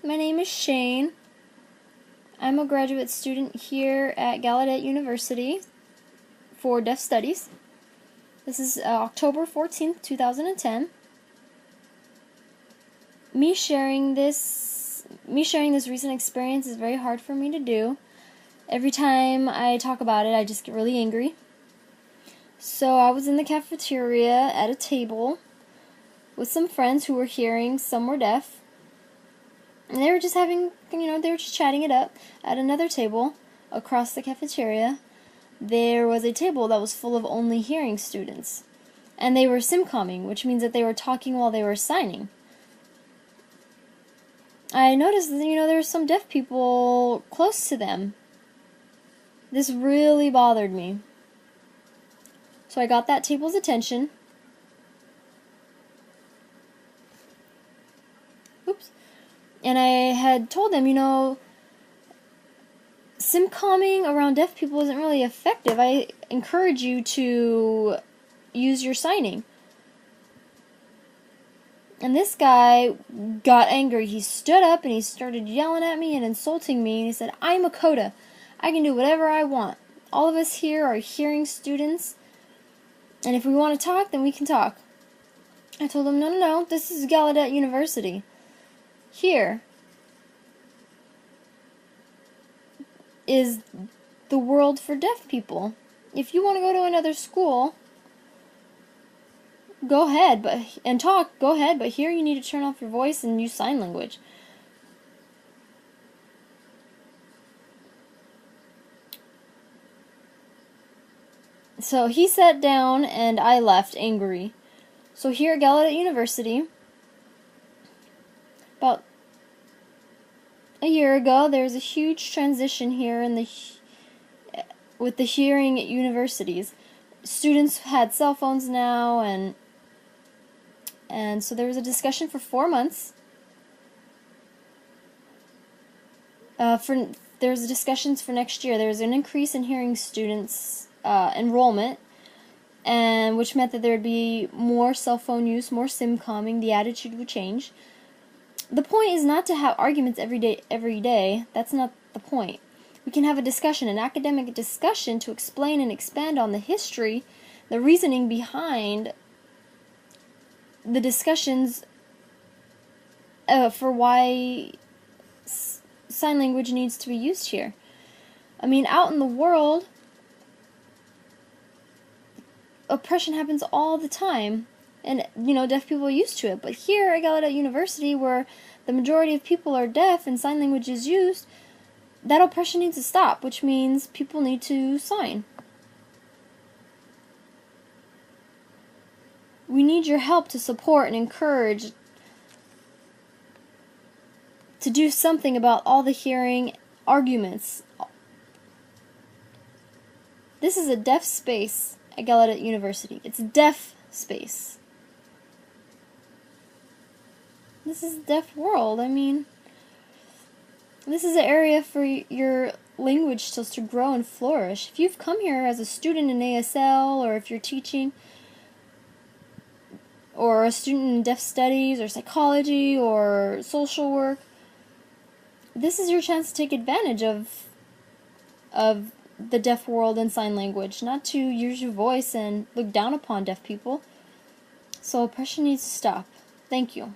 my name is Shane. I'm a graduate student here at Gallaudet University for Deaf Studies. This is October 14th, 2010. Me sharing this recent experience is very hard for me to do. Every time I talk about it, I just get really angry. So I was in the cafeteria at a table with some friends who were hearing, some were deaf. And they were just having, they were just chatting it up. At another table across the cafeteria, there was a table that was full of only hearing students. And they were simcomming, which means that they were talking while they were signing. I noticed that, there were some deaf people close to them. This really bothered me. So I got that table's attention. Oops. And I had told them, simcomming around deaf people isn't really effective. I encourage you to use your signing. And this guy got angry. He stood up and he started yelling at me and insulting me. And he said, "I'm a coda. I can do whatever I want. All of us here are hearing students. And if we want to talk, then we can talk." I told him, no, this is Gallaudet University. Here is the world for deaf people. If you want to go to another school, go ahead, and talk, go ahead, but here you need to turn off your voice and use sign language. So he sat down and I left angry. So here at Gallaudet University, about a year ago, there was a huge transition here with the hearing at universities. Students had cell phones now, and so there was a discussion for 4 months. There was discussions for next year. There was an increase in hearing students enrollment, and which meant that there would be more cell phone use, more simcomming. The attitude would change. The point is not to have arguments every day. That's not the point. We can have a discussion, an academic discussion, to explain and expand on the history, the reasoning behind the discussions for why sign language needs to be used here. I mean, out in the world, oppression happens all the time. And, deaf people are used to it. But here at Gallaudet University, where the majority of people are deaf and sign language is used, that oppression needs to stop, which means people need to sign. We need your help to support and encourage to do something about all the hearing arguments. This is a deaf space at Gallaudet University. It's a deaf space. This is a deaf world. I mean, this is an area for your language skills to grow and flourish. If you've come here as a student in ASL, or if you're teaching, or a student in deaf studies, or psychology, or social work, this is your chance to take advantage of the deaf world and sign language, not to use your voice and look down upon deaf people. So oppression needs to stop. Thank you.